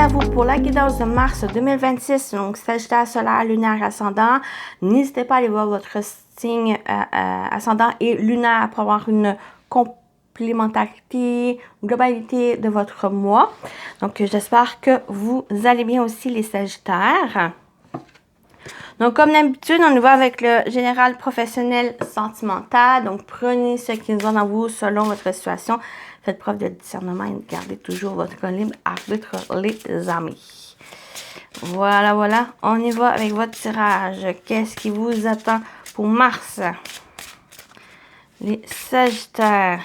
à vous pour la guidance de mars 2026, donc Sagittaire solaire, lunaire, ascendant. N'hésitez pas à aller voir votre signe ascendant et lunaire pour avoir une complémentarité, globalité de votre mois. Donc, j'espère que vous allez bien aussi, les Sagittaires. Donc, comme d'habitude, on y va avec le général professionnel sentimental. Donc, prenez ce qui résonne en vous selon votre situation. Faites preuve de discernement et gardez toujours votre libre arbitre, les amis. Voilà, voilà. On y va avec votre tirage. Qu'est-ce qui vous attend pour mars? Les Sagittaires.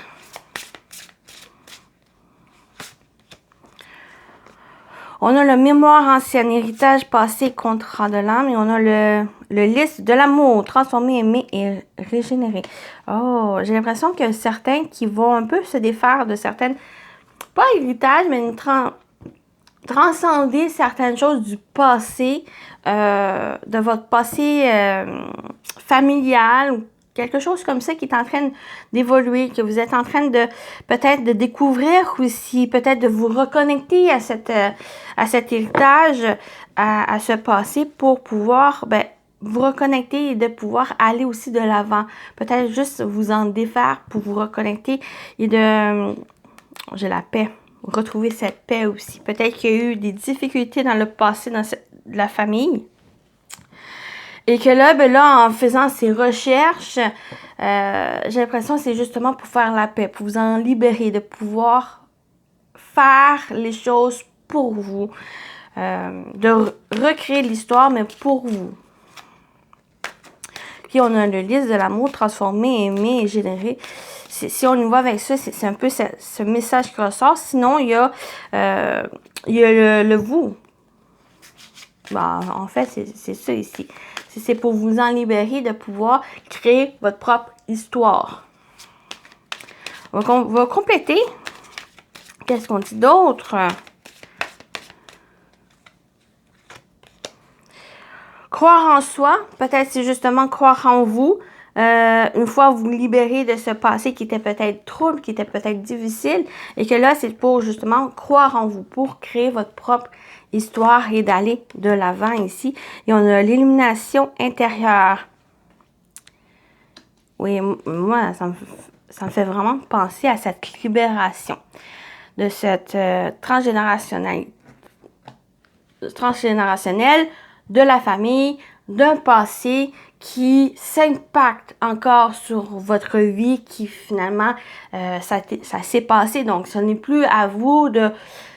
On a le mémoire ancien, héritage passé, contrat de l'âme. Et on a le liste de l'amour, transformé, aimé et régénéré. Oh, j'ai l'impression qu'il y a certains qui vont un peu se défaire de certaines, pas héritage, mais transcender certaines choses du passé, de votre passé familial, quelque chose comme ça qui est en train d'évoluer, que vous êtes en train de peut-être de découvrir aussi, peut-être de vous reconnecter à cet héritage, à ce passé pour pouvoir vous reconnecter et de pouvoir aller aussi de l'avant. Peut-être juste vous en défaire pour vous reconnecter et de... j'ai la paix. Retrouver cette paix aussi. Peut-être qu'il y a eu des difficultés dans le passé, dans la famille. Et que là, en faisant ces recherches, j'ai l'impression que c'est justement pour faire la paix, pour vous en libérer, de pouvoir faire les choses pour vous, de recréer l'histoire, mais pour vous. Puis on a le liste de l'amour transformé, aimé et généré. Si on y va avec ça, c'est un peu ce message qui ressort. Sinon, il y a le vous. Bon, en fait, c'est ça ici. C'est pour vous en libérer, de pouvoir créer votre propre histoire. On va compléter. Qu'est-ce qu'on dit d'autre? Croire en soi, peut-être c'est justement croire en vous. Une fois vous libérez de ce passé qui était peut-être trouble, qui était peut-être difficile, et que là, c'est pour justement croire en vous, pour créer votre propre histoire et d'aller de l'avant ici. Et on a l'illumination intérieure. Oui, moi, ça me fait vraiment penser à cette libération de cette transgénérationnelle de la famille, d'un passé qui s'impacte encore sur votre vie, qui finalement, ça s'est passé. Donc, ce n'est plus à vous de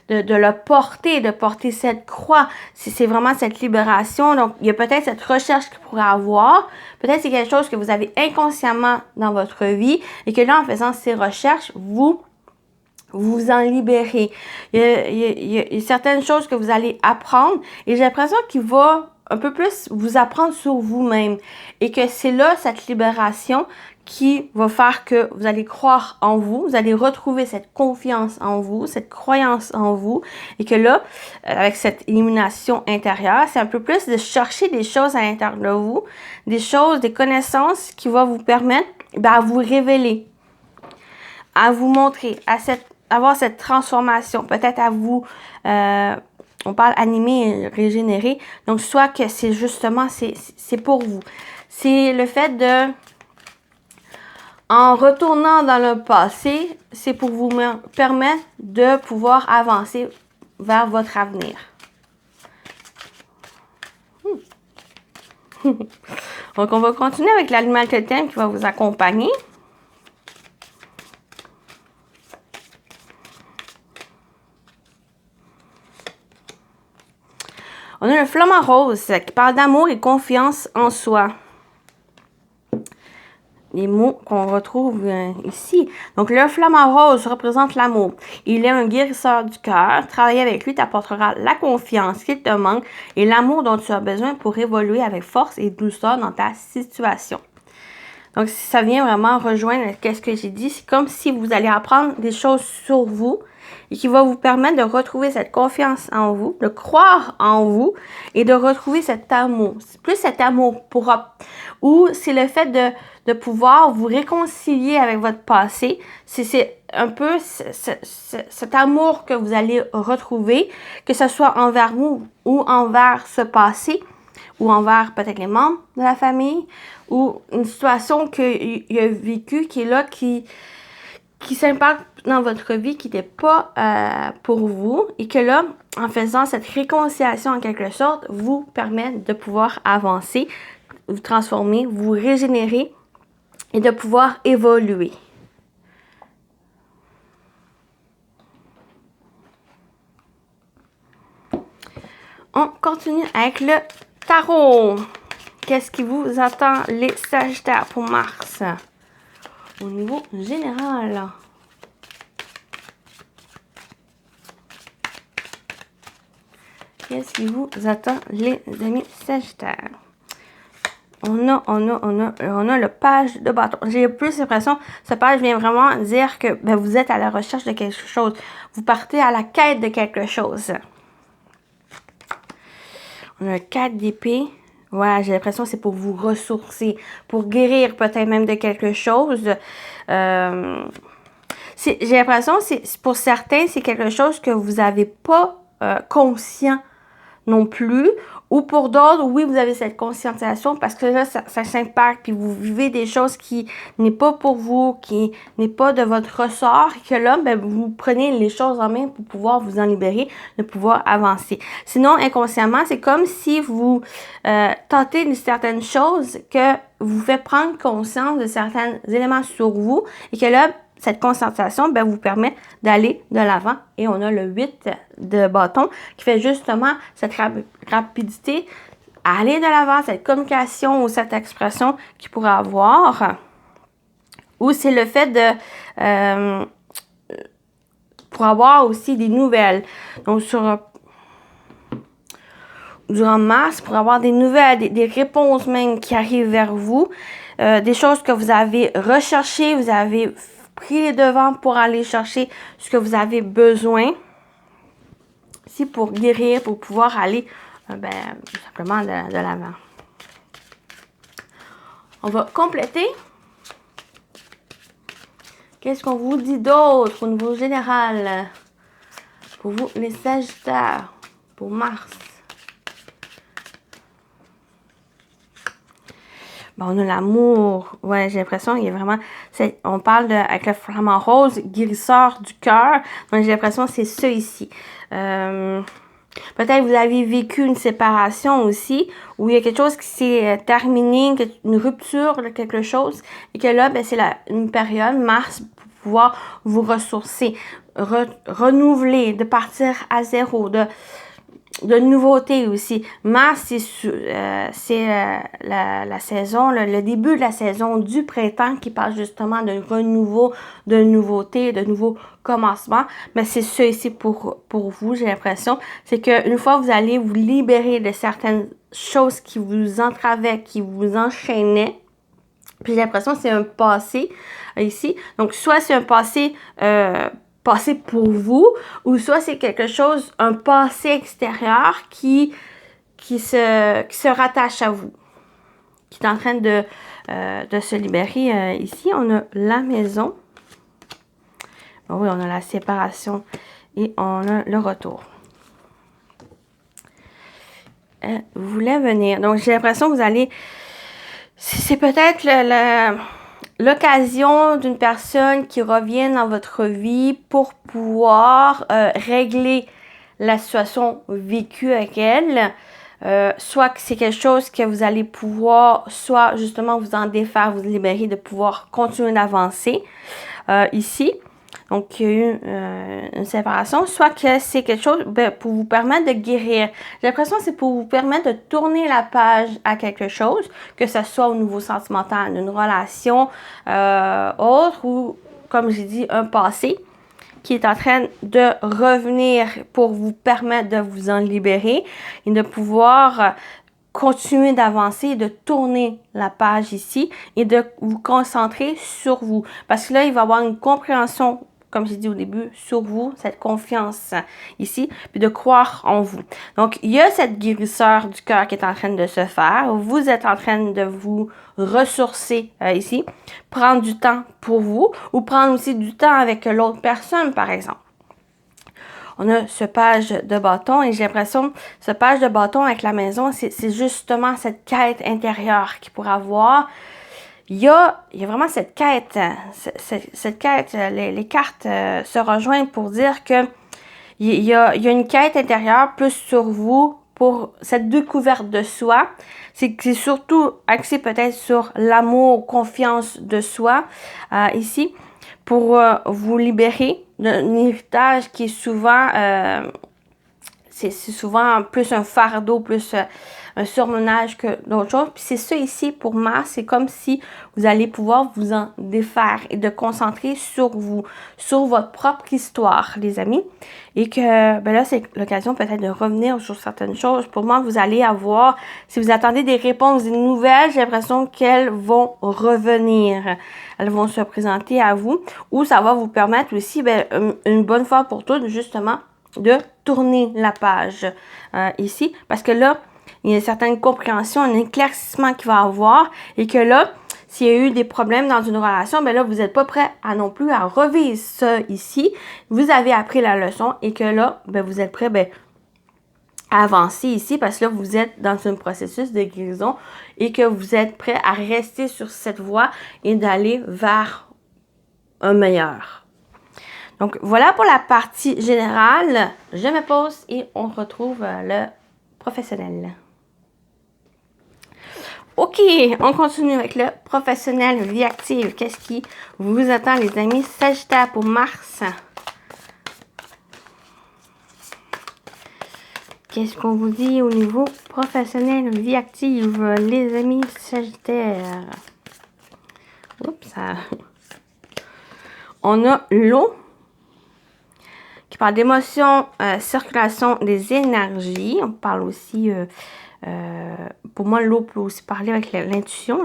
le porter, de porter cette croix. C'est vraiment cette libération. Donc, il y a peut-être cette recherche qu'il pourrait avoir. Peut-être c'est quelque chose que vous avez inconsciemment dans votre vie et que là, en faisant ces recherches, vous en libérez. Il y a certaines choses que vous allez apprendre et j'ai l'impression qu'il va un peu plus vous apprendre sur vous-même et que c'est là cette libération qui va faire que vous allez croire en vous, vous allez retrouver cette confiance en vous, cette croyance en vous et que là, avec cette illumination intérieure, c'est un peu plus de chercher des choses à l'intérieur de vous, des choses, des connaissances qui vont vous permettre à vous révéler, à vous montrer, avoir cette transformation, peut-être à vous, on parle animer et régénérer, donc soit que c'est justement, c'est pour vous. C'est le fait de, en retournant dans le passé, c'est pour vous permettre de pouvoir avancer vers votre avenir. Donc, on va continuer avec l'animal totem qui va vous accompagner. On a le flamant rose qui parle d'amour et confiance en soi. Les mots qu'on retrouve ici. Donc, le flamant rose représente l'amour. Il est un guérisseur du cœur. Travailler avec lui t'apportera la confiance qu'il te manque et l'amour dont tu as besoin pour évoluer avec force et douceur dans ta situation. Donc, ça vient vraiment rejoindre ce que j'ai dit. C'est comme si vous allez apprendre des choses sur vous et qui va vous permettre de retrouver cette confiance en vous, de croire en vous et de retrouver cet amour. C'est plus cet amour propre. Ou c'est le fait de pouvoir vous réconcilier avec votre passé. C'est un peu cet amour que vous allez retrouver, que ce soit envers vous ou envers ce passé, ou envers peut-être les membres de la famille, ou une situation qu'il a vécue qui est là, qui s'impacte dans votre vie, qui n'était pas pour vous, et que là, en faisant cette réconciliation en quelque sorte, vous permet de pouvoir avancer, vous transformer, vous régénérer et de pouvoir évoluer. On continue avec le tarot. Qu'est-ce qui vous attend, les Sagittaires, pour Mars? Au niveau général. Qu'est-ce qui vous attend, les amis Sagittaires? On a le page de bâton. J'ai plus l'impression que ce page vient vraiment dire que vous êtes à la recherche de quelque chose. Vous partez à la quête de quelque chose. On a le 4 d'épée. Ouais, j'ai l'impression que c'est pour vous ressourcer, pour guérir peut-être même de quelque chose. J'ai l'impression que pour certains, c'est quelque chose que vous n'avez pas conscient non plus. Ou pour d'autres, oui, vous avez cette conscientisation parce que là, ça s'impacte, puis vous vivez des choses qui n'est pas pour vous, qui n'est pas de votre ressort, et que là, vous prenez les choses en main pour pouvoir vous en libérer, de pouvoir avancer. Sinon, inconsciemment, c'est comme si vous tentez certaines choses que vous fait prendre conscience de certains éléments sur vous, et que là, cette concentration vous permet d'aller de l'avant. Et on a le 8 de bâton qui fait justement cette rapidité à aller de l'avant, cette communication ou cette expression qu'il pourrait avoir. Ou c'est le fait de... pour avoir aussi des nouvelles. Donc, durant mars, pour avoir des nouvelles, des réponses même qui arrivent vers vous. Des choses que vous avez recherchées, vous avez pris les devants pour aller chercher ce que vous avez besoin. Ici, pour guérir, pour pouvoir aller simplement de l'avant. On va compléter. Qu'est-ce qu'on vous dit d'autre au niveau général? Pour vous, les Sagittaires, pour Mars. Bon, on a l'amour. Ouais, j'ai l'impression qu'il y a vraiment... On parle avec le flamant rose, guérisseur du cœur. Donc, j'ai l'impression que c'est ça ici. Peut-être que vous avez vécu une séparation aussi, où il y a quelque chose qui s'est terminé, une rupture de quelque chose, et que là, c'est une période, mars, pour pouvoir vous ressourcer, renouveler, de partir à zéro, de nouveautés aussi. Mars, c'est la saison, le début de la saison du printemps qui parle justement de renouveau, de nouveautés, de nouveaux commencements. Mais c'est ça ici pour vous, j'ai l'impression. C'est qu'une fois que vous allez vous libérer de certaines choses qui vous entravaient, qui vous enchaînaient, puis j'ai l'impression que c'est un passé ici. Donc, soit c'est un passé... passé pour vous, ou soit c'est quelque chose, un passé extérieur qui se rattache à vous, qui est en train de se libérer. Ici, on a la maison. Bon, oui, on a la séparation et on a le retour. Vous voulez venir. Donc, j'ai l'impression que vous allez... C'est peut-être l'occasion d'une personne qui revient dans votre vie pour pouvoir régler la situation vécue avec elle. Soit que c'est quelque chose que vous allez pouvoir, soit justement vous en défaire, vous libérer, de pouvoir continuer d'avancer ici. Donc, il y a eu une séparation. Soit que c'est quelque chose pour vous permettre de guérir. J'ai l'impression que c'est pour vous permettre de tourner la page à quelque chose, que ce soit au niveau sentimental, d'une relation autre, ou, comme j'ai dit, un passé qui est en train de revenir pour vous permettre de vous en libérer et de pouvoir continuer d'avancer et de tourner la page ici et de vous concentrer sur vous. Parce que là, il va y avoir une compréhension, comme j'ai dit au début, sur vous, cette confiance ici, puis de croire en vous. Donc, il y a cette guérisseur du cœur qui est en train de se faire. Vous êtes en train de vous ressourcer ici, prendre du temps pour vous ou prendre aussi du temps avec l'autre personne, par exemple. On a ce page de bâton et j'ai l'impression que ce page de bâton avec la maison, c'est justement cette quête intérieure qu'il pourra avoir. Il y a vraiment cette quête, les cartes se rejoignent pour dire que il y a une quête intérieure plus sur vous pour cette découverte de soi. C'est surtout axé peut-être sur l'amour, confiance de soi ici pour vous libérer d'un héritage qui est souvent, c'est souvent plus un fardeau, plus un surmenage que d'autres choses. Puis c'est ça ici pour Mars, c'est comme si vous allez pouvoir vous en défaire et de concentrer sur vous, sur votre propre histoire, les amis. Et que ben là, c'est l'occasion peut-être de revenir sur certaines choses. Pour moi, vous allez avoir, si vous attendez des réponses, des nouvelles, j'ai l'impression qu'elles vont revenir. Elles vont se présenter à vous. Ou ça va vous permettre aussi, ben, une bonne fois pour toutes, justement, de tourner la page ici. Parce que là, il y a une certaine compréhension, un éclaircissement qu'il va avoir. Et que là, s'il y a eu des problèmes dans une relation, ben là, vous n'êtes pas prêt à non plus à revivre ça ici. Vous avez appris la leçon et que là, ben, vous êtes prêt à avancer ici parce que là, vous êtes dans un processus de guérison et que vous êtes prêt à rester sur cette voie et d'aller vers un meilleur. Donc, voilà pour la partie générale. Je me pose et on retrouve le professionnel. OK, on continue avec le professionnel vie active. Qu'est-ce qui vous attend, les amis? Sagittaire pour Mars. Qu'est-ce qu'on vous dit au niveau professionnel vie active, les amis Sagittaire? Oups, ça... On a l'eau qui parle d'émotion, circulation des énergies. On parle aussi... pour moi, l'eau peut aussi parler avec l'intuition.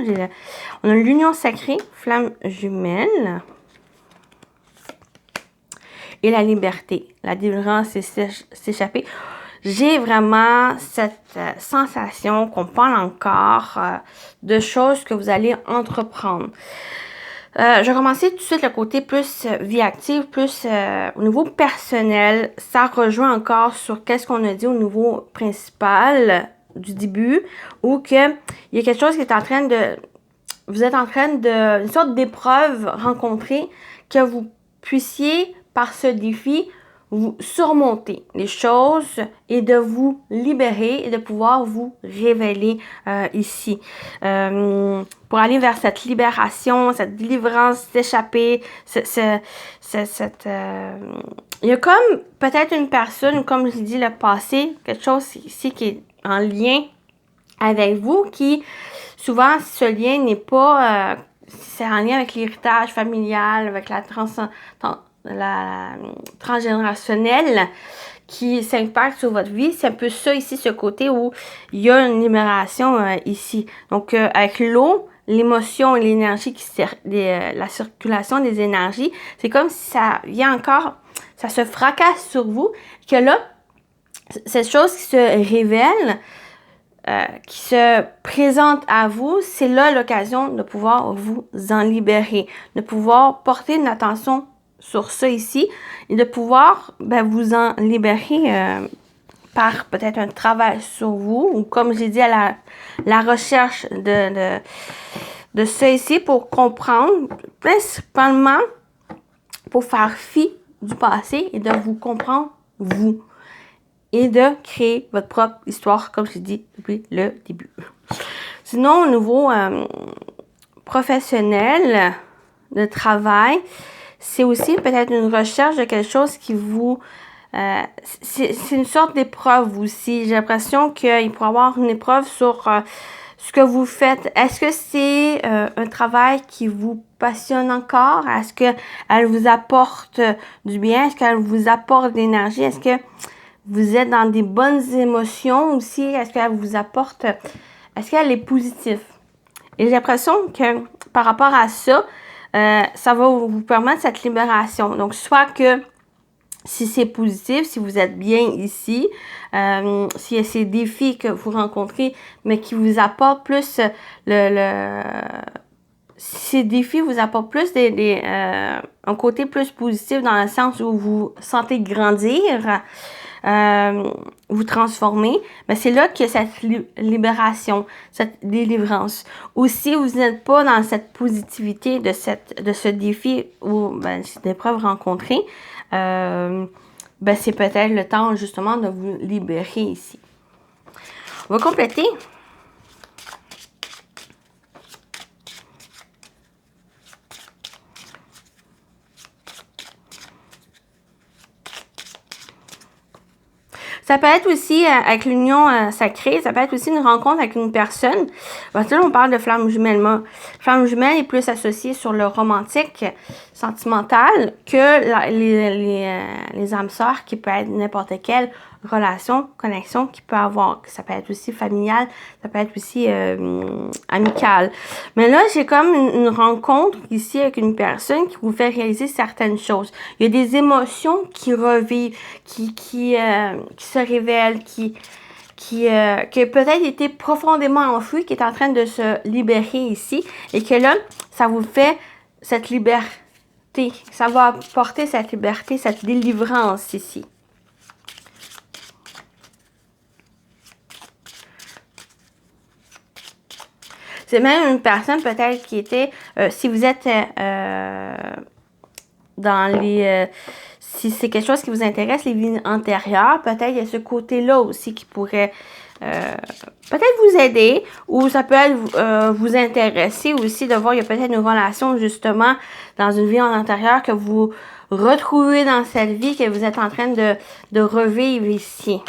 On a l'union sacrée, flamme jumelle. Et la liberté, la délivrance et s'échapper. J'ai vraiment cette sensation qu'on parle encore de choses que vous allez entreprendre. Je vais commencer tout de suite le côté plus vie active, plus au niveau personnel. Ça rejoint encore sur qu'est-ce qu'on a dit au niveau principal du début, ou que il y a quelque chose qui est en train de... Vous êtes en train de... Une sorte d'épreuve rencontrée, que vous puissiez, par ce défi, vous surmonter les choses et de vous libérer et de pouvoir vous révéler ici. Pour aller vers cette libération, cette délivrance, s'échapper, il y a comme peut-être une personne, comme je dis, le passé, quelque chose ici qui est en lien avec vous, qui souvent ce lien n'est pas, c'est en lien avec l'héritage familial, avec la transgénérationnelle qui s'impacte sur votre vie. C'est un peu ça ici, ce côté où il y a une libération ici. Donc, avec l'eau, l'émotion et l'énergie, la circulation des énergies, c'est comme si ça vient encore, ça se fracasse sur vous, que là, cette chose qui se révèle, qui se présente à vous, c'est là l'occasion de pouvoir vous en libérer, de pouvoir porter une attention sur ça ici et de pouvoir vous en libérer par peut-être un travail sur vous ou comme j'ai dit à la recherche de ça ici pour comprendre, principalement pour faire fi du passé et de vous comprendre vous et de créer votre propre histoire comme j'ai dit depuis le début. Sinon au niveau professionnel de travail, c'est aussi peut-être une recherche de quelque chose qui vous... c'est une sorte d'épreuve aussi. J'ai l'impression qu'il pourrait y avoir une épreuve sur ce que vous faites. Est-ce que c'est un travail qui vous passionne encore? Est-ce qu'elle vous apporte du bien? Est-ce qu'elle vous apporte de l'énergie? Est-ce que Vous êtes dans des bonnes émotions aussi. Est-ce qu'elle vous apporte... Est-ce qu'elle est positive? Et j'ai l'impression que par rapport à ça, ça va vous permettre cette libération. Donc, soit que si c'est positif, si vous êtes bien ici, s'il y a ces défis que vous rencontrez, mais qui vous apportent plus ces défis vous apportent plus un côté plus positif dans le sens où vous sentez grandir, vous transformer, mais c'est là qu'il y a cette libération, cette délivrance. Ou si vous n'êtes pas dans cette positivité de ce défi ou cette épreuve rencontrée, c'est peut-être le temps justement de vous libérer ici. On va compléter. Ça peut être aussi avec l'union sacrée, ça peut être aussi une rencontre avec une personne. Là, on parle de flamme jumelle. Flamme jumelle est plus associée sur le romantique, sentimental, que les âmes sœurs, qui peut être n'importe quelle relation, connexion qu'il peut avoir. Ça peut être aussi familial, ça peut être aussi amical. Mais là, j'ai comme une rencontre ici avec une personne qui vous fait réaliser certaines choses. Il y a des émotions qui revivent, qui se révèlent, qui a peut-être été profondément enfoui, qui est en train de se libérer ici, et que là, ça vous fait cette liberté. Ça va apporter cette liberté, cette délivrance ici. C'est même une personne peut-être qui était, si vous êtes dans les... si c'est quelque chose qui vous intéresse, les vies antérieures, peut-être il y a ce côté-là aussi qui pourrait peut-être vous aider, ou ça peut être vous intéresser aussi de voir, il y a peut-être une relation justement dans une vie antérieure que vous retrouvez dans cette vie que vous êtes en train de revivre ici.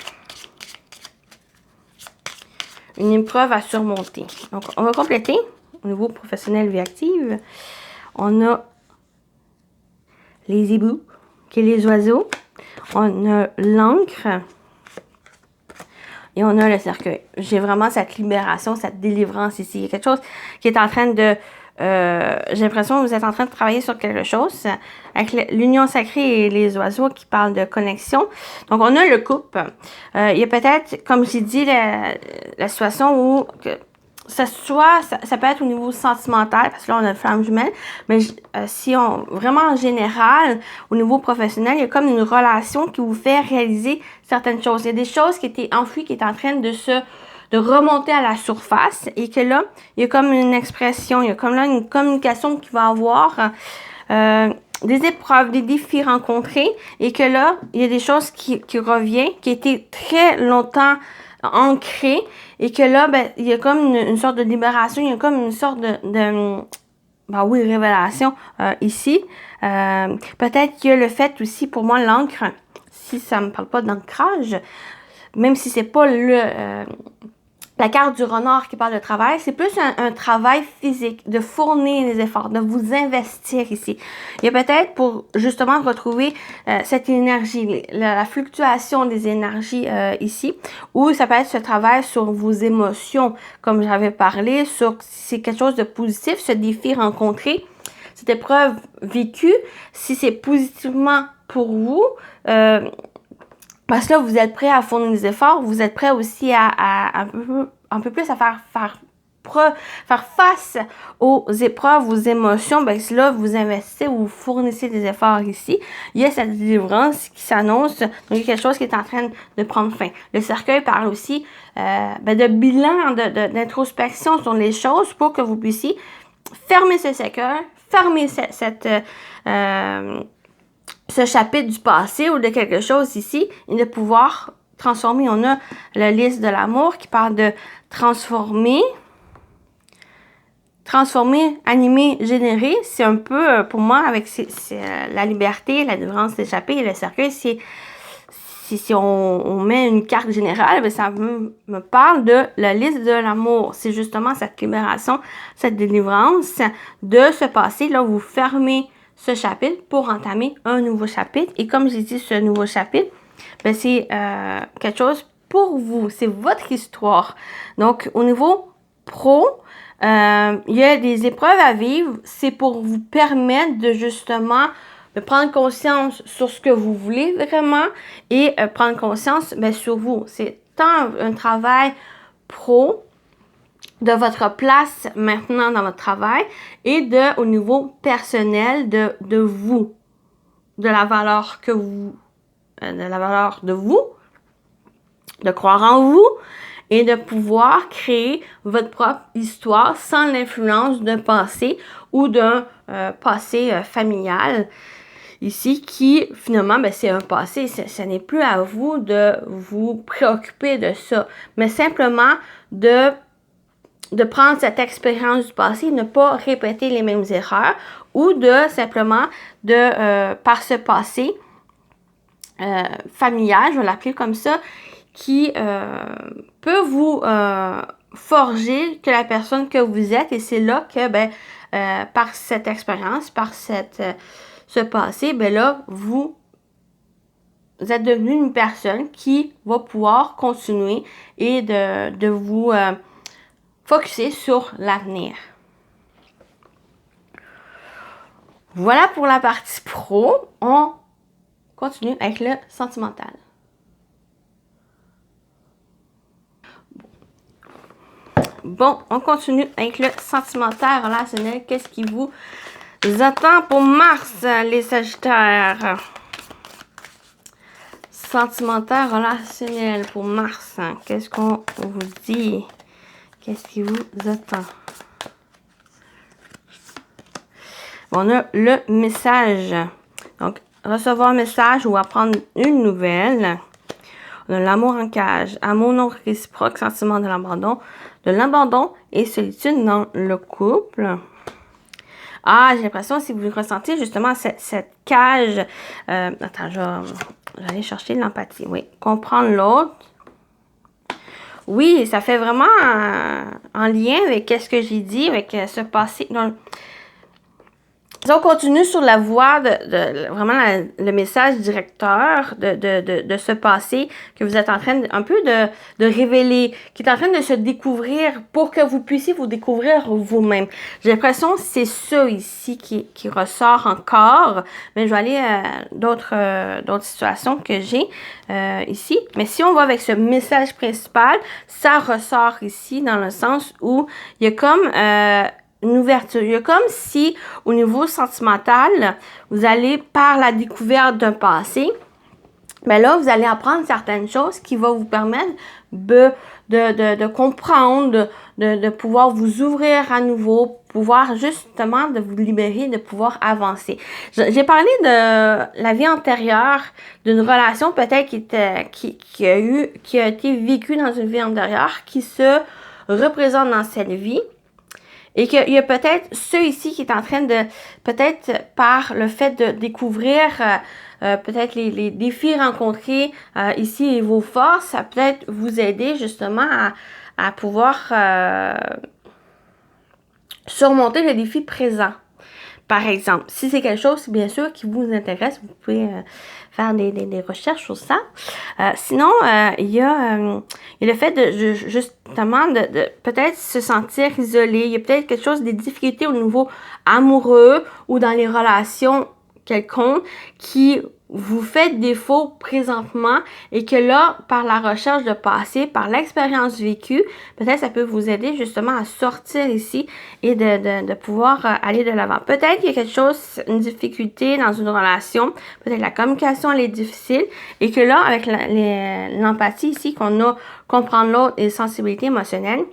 Une épreuve à surmonter. Donc, on va compléter au niveau professionnel vie active. On a les hiboux, qui est les oiseaux. On a l'encre. Et on a le cercueil. J'ai vraiment cette libération, cette délivrance ici. Il y a quelque chose qui est en train de... j'ai l'impression que vous êtes en train de travailler sur quelque chose avec l'union sacrée et les oiseaux qui parlent de connexion. Donc, on a le couple. Il y a peut-être, comme j'ai dit, la situation où ça peut être au niveau sentimental, parce que là, on a une flamme jumelle, mais si on, vraiment en général, au niveau professionnel, il y a comme une relation qui vous fait réaliser certaines choses. Il y a des choses qui étaient enfouies, qui est en train de remonter à la surface, et que là, il y a comme une expression, il y a comme là une communication qui va avoir des épreuves, des défis rencontrés, et que là, il y a des choses qui reviennent, qui étaient très longtemps ancrées, et que là, il y a comme une sorte de libération, il y a comme une sorte de révélation ici. Peut-être qu'il y a le fait aussi, pour moi, l'encre, si ça me parle pas d'ancrage, même si c'est pas la carte du renard qui parle de travail, c'est plus un travail physique, de fournir les efforts, de vous investir ici. Il y a peut-être pour justement retrouver cette énergie, la fluctuation des énergies ici, ou ça peut être ce travail sur vos émotions, comme j'avais parlé, sur si c'est quelque chose de positif, ce défi rencontré, cette épreuve vécue, si c'est positivement pour vous, parce que là, vous êtes prêt à fournir des efforts, vous êtes prêt aussi à un peu plus à faire face aux épreuves, aux émotions. Si là, vous investissez, vous fournissez des efforts ici, il y a cette délivrance qui s'annonce, donc il y a quelque chose qui est en train de prendre fin. Le cercueil parle aussi de bilan, d'introspection sur les choses pour que vous puissiez fermer ce cercueil, fermer ce chapitre du passé ou de quelque chose ici, et de pouvoir transformer. On a la liste de l'amour qui parle de transformer, animer, générer. C'est un peu, pour moi, avec la liberté, la délivrance d'échapper et le cercueil, si on met une carte générale, ça me parle de la liste de l'amour. C'est justement cette libération, cette délivrance de ce passé. Là, vous fermez ce chapitre pour entamer un nouveau chapitre. Et comme j'ai dit, ce nouveau chapitre, ben c'est quelque chose pour vous. C'est votre histoire. Donc, au niveau pro, il y a des épreuves à vivre. C'est pour vous permettre de justement de prendre conscience sur ce que vous voulez vraiment et prendre conscience sur vous. C'est tant un travail pro de votre place maintenant dans votre travail et au niveau personnel de vous, de la valeur que vous, de la valeur de vous, de croire en vous et de pouvoir créer votre propre histoire sans l'influence d'un passé ou d'un passé familial. Ici, qui finalement, c'est un passé. Ce n'est plus à vous de vous préoccuper de ça, mais simplement de prendre cette expérience du passé, ne pas répéter les mêmes erreurs ou de simplement, par ce passé familial, je vais l'appeler comme ça, qui peut vous forger que la personne que vous êtes. Et c'est là que, par cette expérience, par ce passé, là, vous êtes devenu une personne qui va pouvoir continuer et de vous focuser sur l'avenir. Voilà pour la partie pro. On continue avec le sentimental. Bon, on continue avec le sentimental relationnel. Qu'est-ce qui vous attend pour Mars, les Sagittaires? Sentimental relationnel pour Mars. Qu'est-ce qu'on vous dit? Qu'est-ce qui vous attend? On a le message. Donc, recevoir un message ou apprendre une nouvelle. On a l'amour en cage, amour non réciproque, sentiment de l'abandon et solitude dans le couple. Ah, j'ai l'impression, si vous ressentez justement cette cage, attends, je vais aller chercher l'empathie, oui, comprendre l'autre. Oui, ça fait vraiment en lien avec ce que j'ai dit, avec ce passé. Donc, si on continue sur la voie de vraiment le message directeur de ce passé que vous êtes en train un peu de révéler, qui est en train de se découvrir pour que vous puissiez vous découvrir vous-même. J'ai l'impression que c'est ça ici qui ressort encore, mais je vais aller à d'autres situations que j'ai ici. Mais si on va avec ce message principal, ça ressort ici dans le sens où il y a comme une ouverture. Il y a comme si, au niveau sentimental, vous allez, par la découverte d'un passé, là, vous allez apprendre certaines choses qui vont vous permettre de comprendre, de pouvoir vous ouvrir à nouveau, pouvoir justement de vous libérer, de pouvoir avancer. J'ai parlé de la vie antérieure, d'une relation peut-être qui a été vécue dans une vie antérieure, qui se représente dans cette vie. Et qu'il y a peut-être ceux ici qui est en train de, peut-être par le fait de découvrir peut-être les défis rencontrés ici et vos forces, ça peut-être vous aider justement à pouvoir surmonter les défis présents. Par exemple, si c'est quelque chose, bien sûr, qui vous intéresse, vous pouvez faire des recherches sur ça. Sinon, il y a le fait de justement de peut-être se sentir isolé. Il y a peut-être quelque chose, des difficultés au niveau amoureux ou dans les relations quelconques qui vous faites défaut présentement et que là, par la recherche de passé, par l'expérience vécue, peut-être ça peut vous aider justement à sortir ici et de pouvoir aller de l'avant. Peut-être qu'il y a quelque chose, une difficulté dans une relation, peut-être la communication elle est difficile et que là, avec l'empathie ici qu'on a, comprendre l'autre et sensibilité émotionnelle,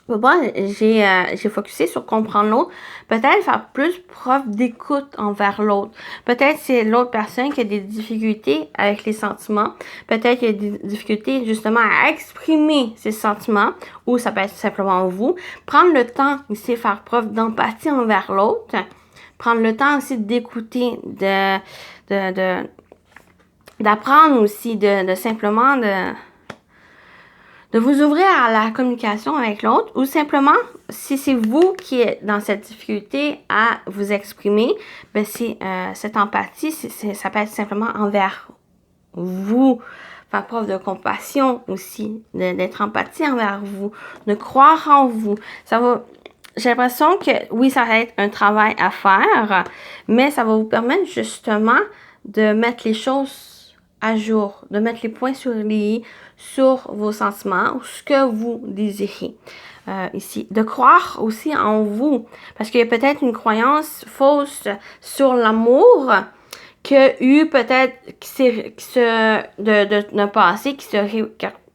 j'ai focusé sur comprendre l'autre. Peut-être faire plus preuve d'écoute envers l'autre. Peut-être c'est l'autre personne qui a des difficultés avec les sentiments. Peut-être qu'il y a des difficultés justement à exprimer ses sentiments. Ou ça peut être simplement vous. Prendre le temps ici, faire preuve d'empathie envers l'autre. Prendre le temps aussi d'écouter, d'apprendre aussi, de simplement de vous ouvrir à la communication avec l'autre ou simplement, si c'est vous qui êtes dans cette difficulté à vous exprimer, c'est cette empathie, ça peut être simplement envers vous faire preuve de compassion aussi, d'être empathique envers vous, de croire en vous. J'ai l'impression que oui, ça va être un travail à faire, mais ça va vous permettre justement de mettre les choses à jour, de mettre les points sur les i sur vos sentiments ou ce que vous désirez. Ici, de croire aussi en vous, parce qu'il y a peut-être une croyance fausse sur l'amour qu'il y a eu peut-être d'un passé qui se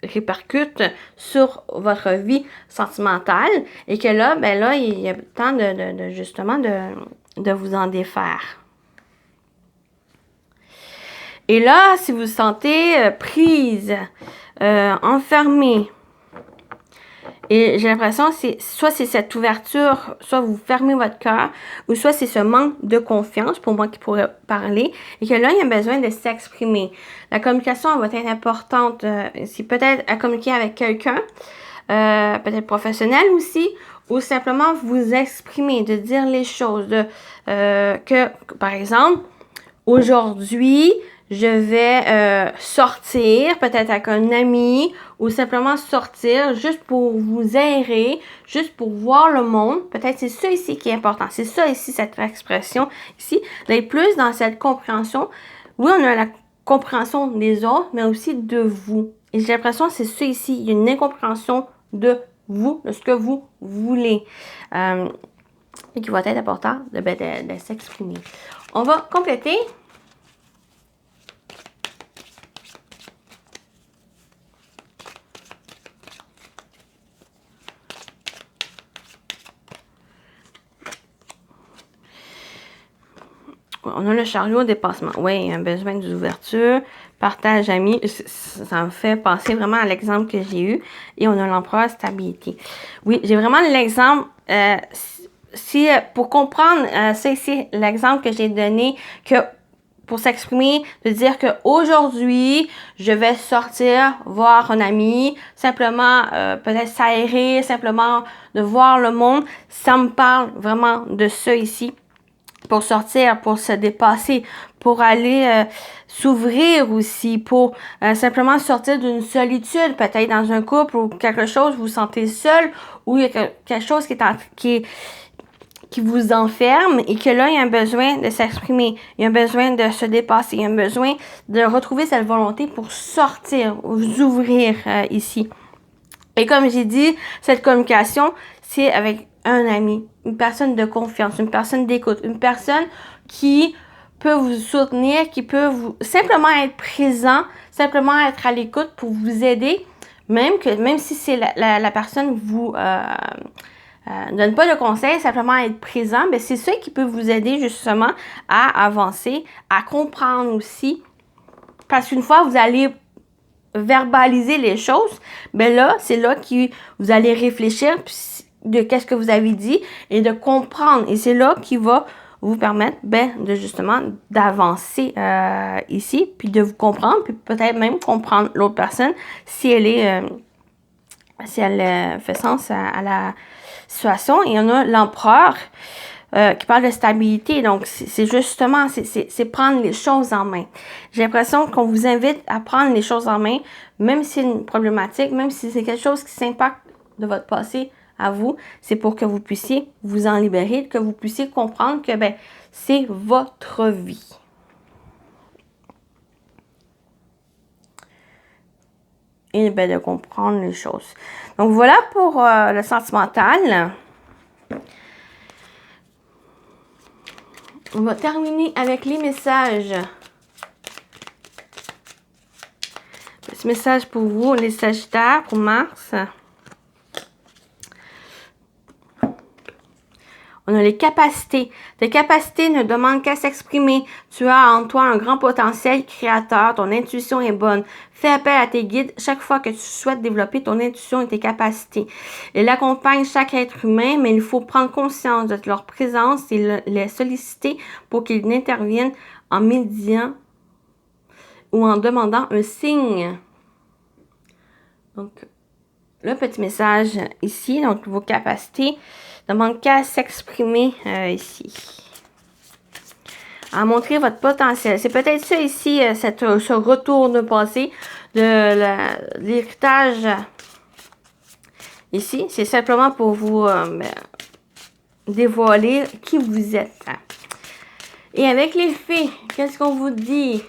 répercute sur votre vie sentimentale et que là, ben là, il y a le temps justement de vous en défaire. Et là, si vous vous sentez prise, enfermée, et j'ai l'impression que soit c'est cette ouverture, soit vous fermez votre cœur, ou soit c'est ce manque de confiance, pour moi qui pourrait parler, et que là, il y a besoin de s'exprimer. La communication, elle va être importante. C'est peut-être à communiquer avec quelqu'un, peut-être professionnel aussi, ou simplement vous exprimer, de dire les choses, que, par exemple, aujourd'hui, je vais sortir, peut-être avec un ami, ou simplement sortir juste pour vous aérer, juste pour voir le monde. Peut-être c'est ça ici qui est important. C'est ça ici, cette expression ici, d'être plus dans cette compréhension. Oui, on a la compréhension des autres, mais aussi de vous. Et j'ai l'impression que c'est ça ici. Il y a une incompréhension de vous, de ce que vous voulez. Et qui va être important de s'exprimer. On va compléter. On a le chariot dépassement. Oui, un besoin d'ouverture, partage ami. Ça me fait penser vraiment à l'exemple que j'ai eu. Et on a l'empereur stabilité. Oui, j'ai vraiment l'exemple. Pour comprendre, ça ici, l'exemple que j'ai donné, que pour s'exprimer, de dire que aujourd'hui, je vais sortir, voir un ami, simplement peut-être s'aérer, simplement de voir le monde. Ça me parle vraiment de ça ici. Pour sortir, pour se dépasser, pour aller s'ouvrir aussi, pour simplement sortir d'une solitude, peut-être dans un couple ou quelque chose, vous vous sentez seul, ou il y a quelque chose qui vous enferme et que là, il y a un besoin de s'exprimer, il y a un besoin de se dépasser, il y a un besoin de retrouver cette volonté pour sortir, vous ouvrir ici. Et comme j'ai dit, cette communication, c'est avec un ami, une personne de confiance, une personne d'écoute, une personne qui peut vous soutenir, qui peut vous simplement être présent, simplement être à l'écoute pour vous aider, même si c'est la personne vous donne pas de conseils, simplement être présent, mais c'est ça qui peut vous aider justement à avancer, à comprendre aussi, parce qu'une fois vous allez verbaliser les choses, ben là, c'est là que vous allez réfléchir de qu'est-ce que vous avez dit et de comprendre. Et c'est là qui va vous permettre de justement d'avancer ici, puis de vous comprendre, puis peut-être même comprendre l'autre personne si elle fait sens à la situation. Et on a l'empereur qui parle de stabilité. Donc, c'est justement, c'est prendre les choses en main. J'ai l'impression qu'on vous invite à prendre les choses en main, même si c'est une problématique, même si c'est quelque chose qui s'impacte de votre passé à vous, c'est pour que vous puissiez vous en libérer, que vous puissiez comprendre que c'est votre vie. Et de comprendre les choses. Donc, voilà pour le sentimental. On va terminer avec les messages. Petit message pour vous, les Sagittaires, pour Mars. On a les capacités. Tes capacités ne demandent qu'à s'exprimer. Tu as en toi un grand potentiel créateur. Ton intuition est bonne. Fais appel à tes guides chaque fois que tu souhaites développer ton intuition et tes capacités. Elle accompagne chaque être humain, mais il faut prendre conscience de leur présence et les solliciter pour qu'ils interviennent en médiant ou en demandant un signe. Donc, le petit message ici, donc vos capacités ne demandent qu'à s'exprimer ici. à montrer votre potentiel. C'est peut-être ça ici, ce retour de passé de l'héritage. Ici, c'est simplement pour vous dévoiler qui vous êtes. Et avec les fées, qu'est-ce qu'on vous dit?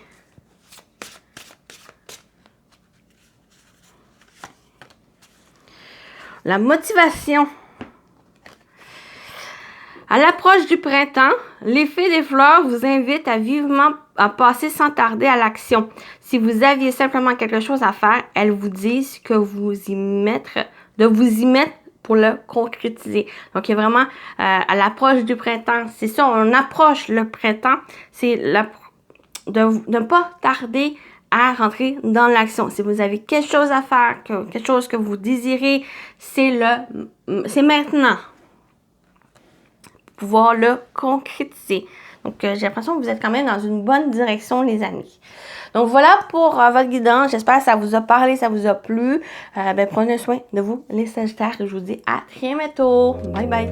La motivation. À l'approche du printemps, les fées des fleurs vous invitent à passer sans tarder à l'action. Si vous aviez simplement quelque chose à faire, elles vous disent que de vous y mettre pour le concrétiser. Donc, il y a vraiment à l'approche du printemps. C'est ça, on approche le printemps. C'est de ne pas tarder à rentrer dans l'action. Si vous avez quelque chose à faire, quelque chose que vous désirez, c'est maintenant. Pouvoir le concrétiser. Donc, j'ai l'impression que vous êtes quand même dans une bonne direction, les amis. Donc, voilà pour votre guidance. J'espère que ça vous a parlé, ça vous a plu. Prenez soin de vous, les Sagittaires. Je vous dis à très bientôt. Bye bye.